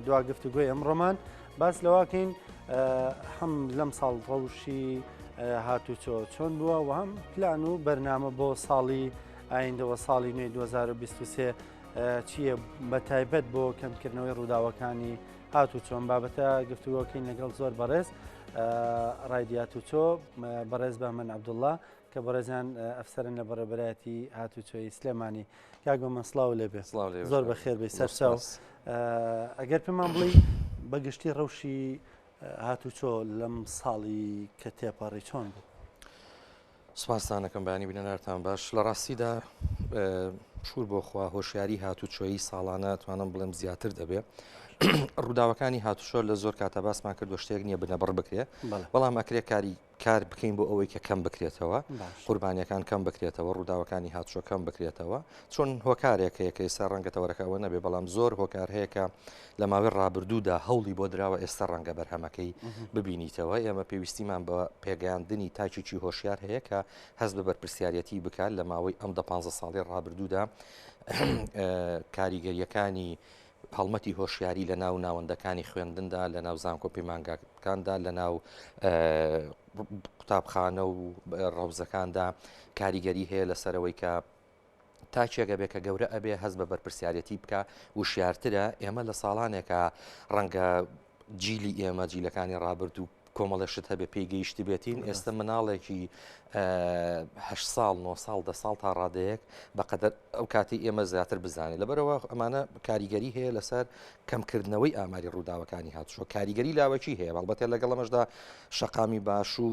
دوا گفتوگۆی ئەمڕۆمان باس لەواکەین هەم لەم ساڵ ڕەوشی هاتوچۆ چۆن بووە و هەم پلان و بەرنامە بۆ ساڵی ئایندەوە ساڵی نوێی 2023 چییە بە تایبەت بۆ کەمکردنەوەی ڕووداوەکانی هاتوچۆن بابەتە گفتوگۆکەین لەگەڵ زۆر بەڕێز ڕایدی هاتوچۆ بەڕێز بەهمەن عەبدوڵڵا کە بەڕێزیان ئەفسەرن لە بەڕێبەرایەتی هاتوچۆی سلێمانی کاگۆمە سڵاو لێبێ زۆر بەخێر بێ سەرچاو ئەگەر پێمان بڵی بەگشتی ڕەوشی هاتوچۆ لەم ساڵی کە تێپەڕی چۆن بوو؟ سوپاسدانەکەم بەیانی بینەنارتان باش لە ڕاستیدا شور بۆ خوا هۆشیاری هاتوچۆیی ساڵانە توانم بڵێم زیاتر دەبێت ڕووداوەکانی هاتوچۆ لە زۆر کاتە باسمان کردو شتێک نییە بنەبڕ بکرێ بەڵام ئەکرێ کار بکەین بۆ ئەوەی کە کەم بکرێتەوە قوربانیەکان کەم بکرێتەوە ڕووداوەکانی هاتوچۆ کەم بکرێتەوە چۆن هۆکارێک هەیە کە ئێستا ڕەنگەتەوەرەکەەوە نەبێ بەڵام زۆر هۆکار هەیە کە لە ماوەی ڕابردوودا هەوڵی بۆ دراوە ئێستا ڕەنگە بەرهەمەکەی ببینیتەوە ئێمە پێویستیمان بە پێگەیاندنی تاچێکی هۆشیار هەیە کە هەست بە بەرپرسیارەتی بکات لە ماوەی ئەم 15 ساڵی ڕابردوودا کاریگەریەکانی هەڵمەتی هۆشیاری لە ناو ناوەندەکانی خوێندندا لە ناو زانکۆ پەیمانگاکاندا لە ناو قوتابخانە و ڕەوزەکاندا کاریگەری هەیە لەسەرەوەی کە تاچێگە بێ کە گەورە ئەبێ هەست بە بەرپرسیارەتی بکە وشیارترە ئێمە لە ساڵانێکە ڕەنگە جیلی ئێمە جیلەکانی ڕابرد و کۆمەڵەشت هەبێ پێی گەیشتی بێتین ئێستا مناڵێکی 8 ساڵ 9 ساڵ 10 ساڵ تا ڕادەیەک بەقەدەر ئەو کاتی ئێمە زیاتر بزانێت لەبەرەوە ئەمانە کاریگەری هەیە لەسەر کەمکردنەوەی ئاماری ڕووداوەکانی هاتوچۆ کاریگەری لاوەکی هەیە بەڵبەتێ لەگەڵ ئەمەشدا شەقامی باش و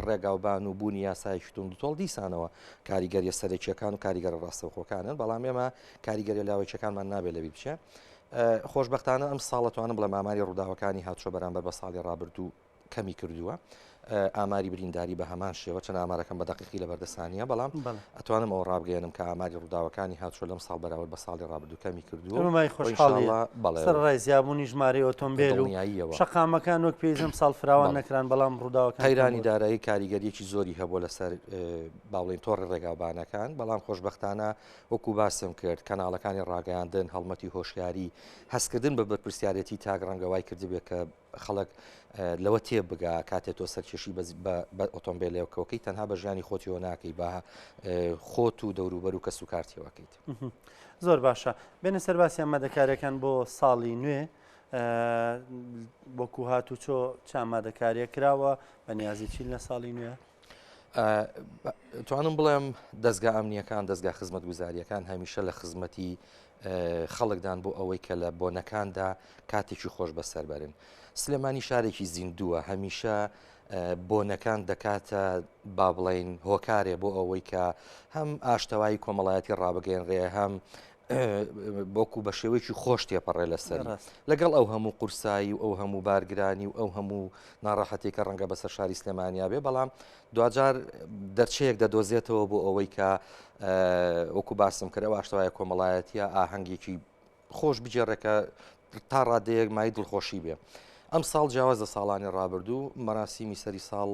ڕێگاوبان و بوونی یاسایەکی توندوتۆڵ دیسانەوە کاریگەریە سەرەکیەکان و کاریگەرە ڕاستەوخۆکانن بەڵام ئێمە کاریگەری لاوەکیەکانمان نابێت لەبی بچێ خۆشبەختانە ئەم ساڵەتوانم بڵێم ئاماری ڕووداوەکانی هاتوچۆ بەرامبەر بە ساڵی ڕابردوو کەمی کردووە ئاماری برینداری بە هەمان شێوە چەند ئامارەکەم بە دەقیقی لە بەردەستانیە بەڵام ئەتوانم ئەو ڕابگەێنم کە ئاماری ڕووداوەکانی هاتوچۆ لەم ساڵ بەراورد بە ساڵی ڕابردوو کەمی کردووە سەر ڕای زیابوونی ژمارە ئۆتۆمبیل و شەقامەکان وەک پێیزم ساڵ فراوان نەکران بەڵام ڕووداوەکان قەیرانی دارایی کاریگەریەکی زۆری هەبوو لەسەر باڵێن تۆڕی ڕێگاوبانەکان بەڵام خۆشبەختانە وەکو باسم کرد کەناڵەکانی ڕاگەیاندن هەڵمەتی هۆشیاری هەستکردن بە بەرپرسیارەتی تاگ ڕەنگەوای کردبێت کە خەڵک لەوە تێ بگا کاتێک تۆ سەرکێشی بە ئۆتۆمبیلەکەی تەنها بە ژیانی خۆتیەوە ناکەی بە خۆت و دەوروبەر و کەس و کارتیەوەکەیت زۆر باشە بێنە سەرباسی ئامادەکاریەکان بۆ ساڵی نوێ بۆکو هاتوچۆ چ ئامادەکاریە کراوە بە نیازی چین لە ساڵی نوێ توانم بڵێم دەستگا ئەمنیەکان دەستگا خزمەت گوزاریەکان هەمیشە لە خزمەتی خەڵکدان بۆ ئەوەی کە لە بۆنەکاندا کاتێکی خۆش بەسەربەرن سلێمانی شارێکی زیندووە هەمیشە بۆنەکان دەکاتە با بڵێن هۆکارێ بۆ ئەوەی کە هەم ئاشتەوایی کۆمەڵایەتی ڕابگەێنرێ هەم بۆکو بە شێوەیەکی خۆش تێپەڕێ لەسەر لەگەڵ ئەو هەموو قورسایی و ئەو هەموو بارگرانی و ئەو هەموو ناڕەحەتی کە ڕەنگە بەسەر شاری سلێمانیا بێ بەڵام دوجار دەرچەیەک دەدۆزێتەوە بۆ ئەوەی کە وەکو باسم کردەوە ئاشتەوایە کۆمەڵایەتیە ئاهەنگێکی خۆش بجێڕێکە تا ڕادەیەک مای دڵخۆشی بێ ئەم ساڵ جیاواز لە ساڵانی ڕابردوو مەراسیمی سەری ساڵ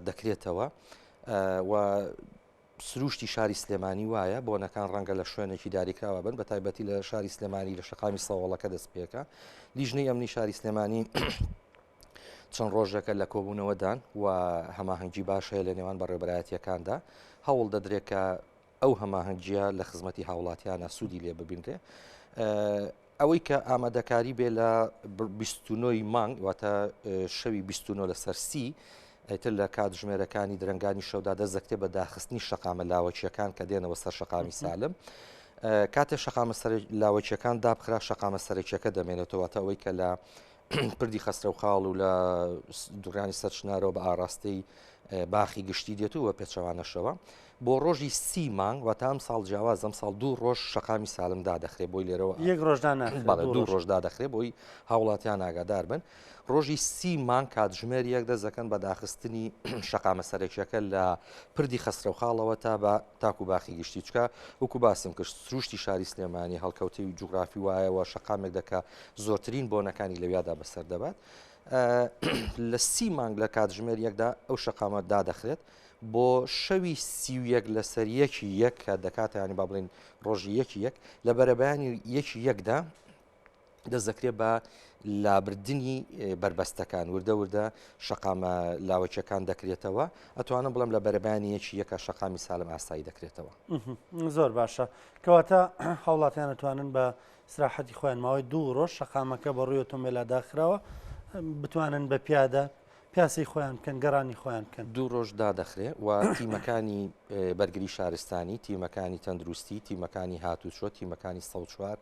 دەکرێتەوە و سروشتی شاری سلێمانی وایە بۆنەکان ڕەنگە لە شوێنێکی داریکراوە بن بە تایبەتی لە شاری سلێمانی لە شەقامی سەوڵەکە دەست پێکە لیژنەی ئەمنی شاری سلێمانی چەند ڕۆژەکە لە کۆبوونەوەدان و هەماهەنگی باش هەیە لە نێوان بەڕێبەرایەتیەکاندا هەوڵ دەدرێت کە ئەو هەماهەنگیە لە خزمەتی هاوڵاتیانە سوودی لێ ببینرێ ئەوەی کە ئامادەکاری بێ لە 29 مانگ واتە شەوی 29 لەسەر سی ئەیتر لە کاتژمێرەکانی درنگانی شەودا دەزەکتێ بە داخستنی شەقامە لاوەچیەکان کە دێنەوە سەر شەقامی سالم کاتێ شەقامە لاوەچیەکان دابخرا شەقامە سەرەکیەکە دەمێنێتەوە تا ئەوەی کە لە پردی خەسترە و خاڵ و لە دوورانی سەرچنارەوە بە ئاراستەی باخی گشتی دێتووە پێچەوانەشەوە بۆ ڕۆژی سی مانگ واتە ئەم ساڵ جیاواز ئەم ساڵ 2 ڕۆژ شەقامی سالمدا دەخرێ بۆی لێرەوە یەک ڕۆژدان 2 ڕۆژدا دەخرێ بۆی هاوڵاتیان ئاگادار بن ڕۆژی سی مانگ کاتژمێر یەک دەزەکەن بە داخستنی شەقامە سەرەکیەکە لە پردی خەسترە و خاڵەوە تا بە تاکو باخی گشتی چکە وەکو باسم کرد سروشتی شاری سلێمانی هەڵکەوتەی جوگرافی وایەوە شەقامێک دەکە زۆرترین بۆنەکانی لەویادا بەسەر دەبات لە سی مانگ لە کاتژمێر یەکدا ئەو شەقامە دادەخرێت بۆ شەوی سیویەک لەسەر یەکی یەک کە دەکاتە ینی با بڵێن ڕۆژی یەکی یەک لە بەرەبەیانی یەکی یەکدا دەزەکرێت بە لابردنی بربەستەکان وردە وردە شەقامە لاوەچەکان دەکرێتەوە ئەتوانم بڵم لە بەرەبانی یەکی یەکە شەقامی سالم ئاسایی دەکرێتەوە. زۆر باشە کەواتە هاوڵاتیان دەتوانن بە سراحەتی خۆیان ماوەی 2 ڕۆژ شەقامەکە بە ڕووی ئۆتۆمبیلا داخراوە بتوانن بە پیادە پیاسی خۆیان بکەن گەڕانی خۆیان بکەن 2 ڕۆژ دادەخرێ و تیمەکانی بەرگری شارستانی تیمەکانی تەندروستی تیمەکانی هاتوچۆ تیمەکانی سەوچوار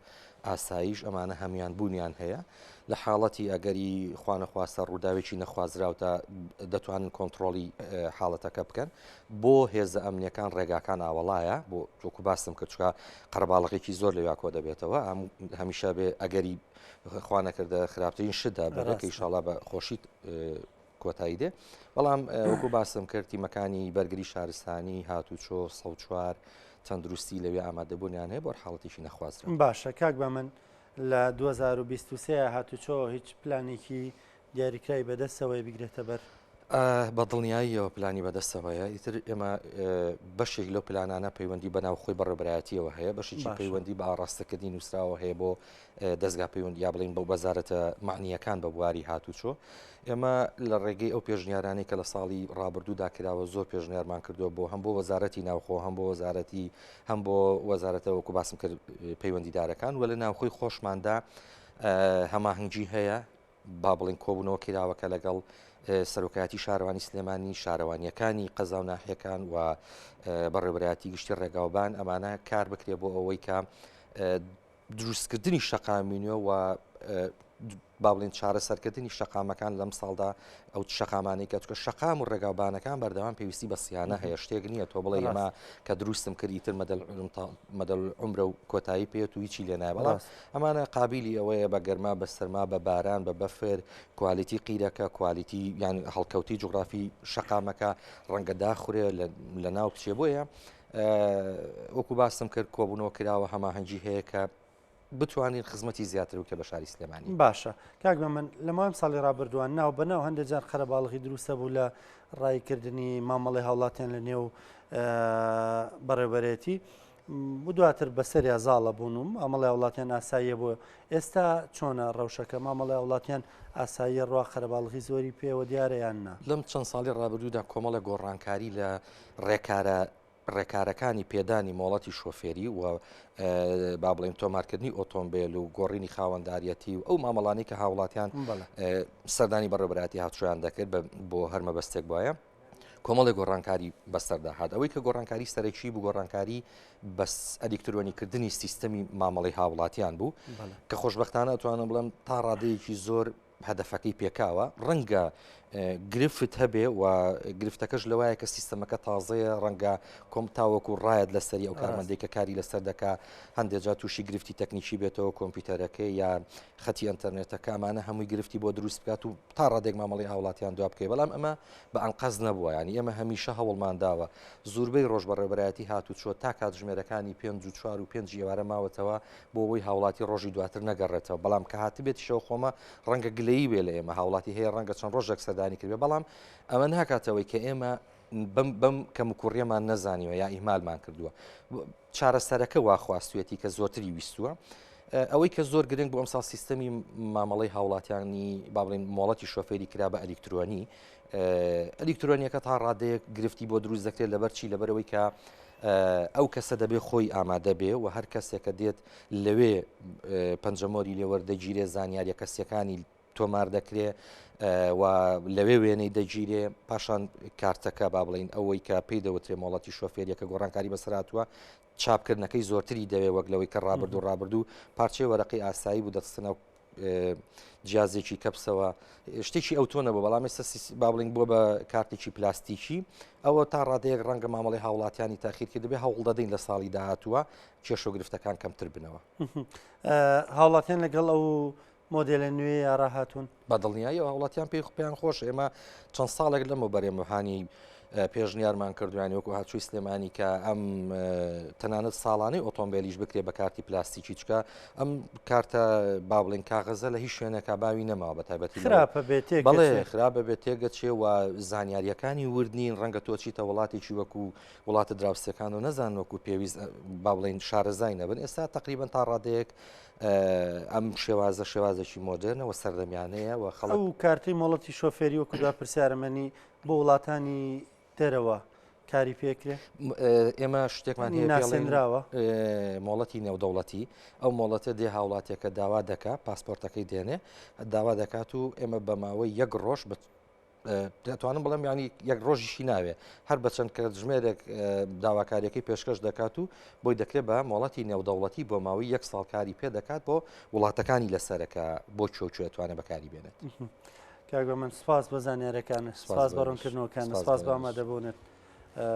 ئاساییش ئەمانە هەمیان بوونیان هەیە لە حاڵەتی ئەگەری خوانەخواستە ڕووداوێکی نەخوازراوتە دەتوانن کۆنتترۆلی حاڵەتەکە بکەن بۆ هێزە ئەمنیەکان ڕێگاکان ئاوەڵایە بۆ تۆکو باسم کردچکە قەرباڵغێکی زۆر لەوا کۆ دەبێتەوە هەمیشە بێ ئەگەری خوانەکردە خراپترین شدا بەرەکە ئیشاڵا بە خۆشیت کۆتایی دێ بەڵام وەکو باسم کرد تیمەکانی بەرگری شارستانی هاتوچۆ سەوچوار تەندروستی لەوێ ئامادەبوونیان هەیە بۆ حاڵەتێکی نەخوازرا باشە کاک بە من لە 2023 هاتوچۆ هیچ پلانێکی دیاریکرای بەدەستەوەی بگرێتە بەر بە دڵنیاییەوە پلانی بەدەستەوەیە ئیتر ئێمە بەشێک لەو پلانانە پەیوەندی بەناو خۆی بەڕێبەرایەتیەوە هەیە بەشێکی پەیوەندی بە ئاڕاستەکردی نووسراوە هەیە بۆ دەستگا پەیوەندی یا بڵین بەو بەزارەتە معنیەکان بە بواری هاتوچۆ ئێمە لە ڕێگەی ئەو پێشنیارانەی کە لە ساڵی ڕابردوودا کراوە زۆر پێشنیارمان کردووە بۆ هەم بۆ وەزارەتی ناوخۆ هەم بۆ وەزارەتی هەم بۆ وەزارەتە وەکو باسم کرد پەیوەندیدارەکان وە لە ناوخۆی خۆشماندا هەماهنگگی هەیە با بڵین کۆبوونەوە کراوەکە لەگەڵ سەرۆکایەتی شارەوانی سلێمانی شارەوانیەکانی قەزا و ناحیەکان و بەڕێوەبەرایەتی گشتی ڕێگاوبان ئەمانە کار بکرێ بۆ ئەوەی کە دروستکردنی شەقامینەوە و با بڵین چارەسەرکردنی شەقامەکان لەم ساڵدا ئەو شەقامانەی کە چکە شەقام و ڕێگاوبانەکان بەردەوام پێویستی بە سیانە هەیە شتێک نییە تۆ بڵێ ئێمە کە دروستم کردی تر مەدەل عمرە و کۆتایی پێێت و هیچی لێ نایە بەڵام ئەمانە قابلی ئەوەیە بە گەرما بە سەرما بە باران بە بەفر کوالیتی قیرەکە کوالیتی یان هەڵکەوتی جوغرافی شەقامەکە ڕەنگە داخورێ لە ناو بچێ بۆیە وەکو باسم کرد کۆبوونەوە کراوە هەماهەنگی هەیە کە بتوانین خزمەتی زیاتر وکە بە شاری سلێمانی باشە کاک بە من لە ماوەی ساڵی ڕابردووان ناو بەناو هەندێک جار خەرەباڵغی دروستە بوو لە ڕایکردنی مامەڵی هاوڵاتیان لە نێو بەڕێوەبەرێتی بۆ دواتر بەسەریا زاڵە بوونم ئەمەڵی وڵاتیان ئاساییە بۆ ئێستا چۆنە ڕەوشەکە مامەڵی وڵاتیان ئاساییە ڕوا خەرەباڵغی زۆری پێوە دیارەیان نا لەم چەند ساڵی ڕابردوودا کۆمەڵە گۆڕانکاری لە ڕێکارەکانی پێدانی مۆڵەتی شۆفێری و با بڵێن تۆمارکردنی ئۆتۆمبیل و گۆڕینی خاوەنداریەتی و ئەو مامەڵانی کە هاوڵاتیان سەردانی بەڕێوەبەرایەتی هاتووشیان دەکرد بۆ هەرمە بەستێک وایە کۆمەڵی گۆڕانکاری بەسەردا هات ئەوەی کە گۆڕانکاری سەرەکی بوو گۆڕانکاری بەس ئەلیکترۆنیکردنی سیستەمی مامەڵی هاوڵاتیان بوو کە خۆشببختانە ئەتوانم بڵم تا ڕادەیەکی زۆر هەدەفەکەی پێکاوە ڕەنگە گرفت هەبێ و گرفتەکەش لەوایە کە سیستەمەکە تازەیە ڕەنگە کۆم تاوەکو ڕایەت لەسەری ئەو کارمەندێک کە کاری لەسەر دەکا هەندێک جا تووشی گرفتی تەکنیکی بێتەوە کۆمپیوتەرەکەی یا خەتی ئەنتەرنێتەکە ئەمانە هەمووی گرفتی بۆ دروست بکات و تا ڕادێک مامەڵی هاوڵاتیان دوا بکەی بەڵام ئەمە بە ئەنقەز نەبووە ینی ئێمە هەمیشە هەوڵمان داوە زۆربەی ڕۆژبەڕێوەبەرایەتی هاتوچۆ تا کاتژمێرەکانی 5 و 4 و 5 ئێوارە ماوەتەوە بۆ ئەوەی هاوڵاتی ڕۆژی دواتر نەگەڕێتەوە بەڵام کە هاتبێت شەو خۆمە ڕەنگە گلەیی بێ لە ئێمە هاوڵاتی هەیە ڕەنگە چەند ڕۆژێک سەردانی کردێ بەڵام ئەمە ناکاتەوەی کە ئێمە بەم کەم کوڕێمان نەزانیوە یا ئیمالمان کردووە چارەسەرەکە واخواستوێتی کە زۆرتری ویستووە ئەوەی کە زۆر گرنگ بۆ ئەمساڵ سیستەمی مامەڵەی هاوڵاتیانی با بڵێن مۆڵەتی شۆفێری کرا بە ئەلیکترۆنی ئەلیکترۆنیەکە تا ڕادەیەک گرفتی بۆ دروست دەکرێت لەبەرچی لەبەرەوەی کە ئەو کەسە دەبێ خۆی ئامادە بێ و هەر کەسێکە دێت لەوێ پەنجەمۆری لێوەردەگیرێ زانیاریە کەسیەکانی تۆمار دەکرێ و لەوێ وێنەی دەگیرێ پاشان کارتەکە با بڵین ئەوەی کە پێی دەوترێ مۆڵەتی شۆفێریەکە گۆڕانکاری بەسەراتوە چاپکردنەکەی زۆرتری دەوێ وەک لەوەی کە ڕابردوو پارچەی وەرەقی ئاسایی بوو دەستنە جیازێکی کەپسەوە شتێکی ئەو تۆ نەبوو بەڵام ئێستا با بڵین بۆ بە کارتێکی پلاستیکی ئەوە تا ڕادەیەک ڕەنگە مامەڵی هاوڵاتیانی تاخیر دەبێ هەوڵ دەدەین لە ساڵی داهاتووە کێشە و گرفتەکان کەمتر بنەوە هاوڵاتیان لەگەڵ ئەو مۆدلە نوێ یاڕا هاتوون بە دڵنیایی و هاوڵاتیان پێیان خۆش ئێمە چەند ساڵێک لەمە بەرێمەهانی پێشنیارمان کردوانی وەکو هاتووی سلێمانی کە ئەم تەنانەت ساڵانەی ئۆتۆمبیلیش بکرێ بە کارتی پلاستیکی چکە ئەم کارتە با بڵین کاغەزە لە هیچ شوێنێکا باوی نەماوە بە تایبەتی خراپە بێت بەڵێ خراپە بێت تێگەچێ و زانیاریەکانی وردنین ڕەنگە تۆ چیتە وڵاتێکی وەکو وڵاتە دراوسەکان و نەزان وەکو پێویست با بڵین شارەزای نەبن ئێستا تقریبان تا ڕادەیەک ئەم شێوازەشی مۆدرنەوە سەردەمیانەیە و خەڵک ئەو کارتی مۆڵەتی شۆفێری وەکودا پرسیارەمەنی بۆ وڵاتانی دەرەوە کاری پێکرێ ئێمە شتێکمان ناسێنراوە مۆڵەتی نێودەوڵەتی ئەو مۆڵەتە دێ هاوڵاتێکە داوا دەکا پاسپۆرتەکەی دێنێ داوا دەکات و ئێمە بە ماوەی یەک ڕۆژ دەتوانم بڵێم ینی یەک ڕۆژیشی ناوێ هەر بە چەند کاتژمێرێک داواکاریەکەی پێشکەش دەکات و بۆی دەکرێت بە مۆڵەتی نێودەوڵەتی بۆ ماوەی یەک ساڵ کاری پێ دەکات بۆ وڵاتەکانی لەسەرەکە بۆ چۆچێتوانە بەکاری بێنێت. کاگە من سپاس بە زانیارەکانە سپاس بە ڕوونکردنەوەکان سپاس بە ئامادەبوونێت.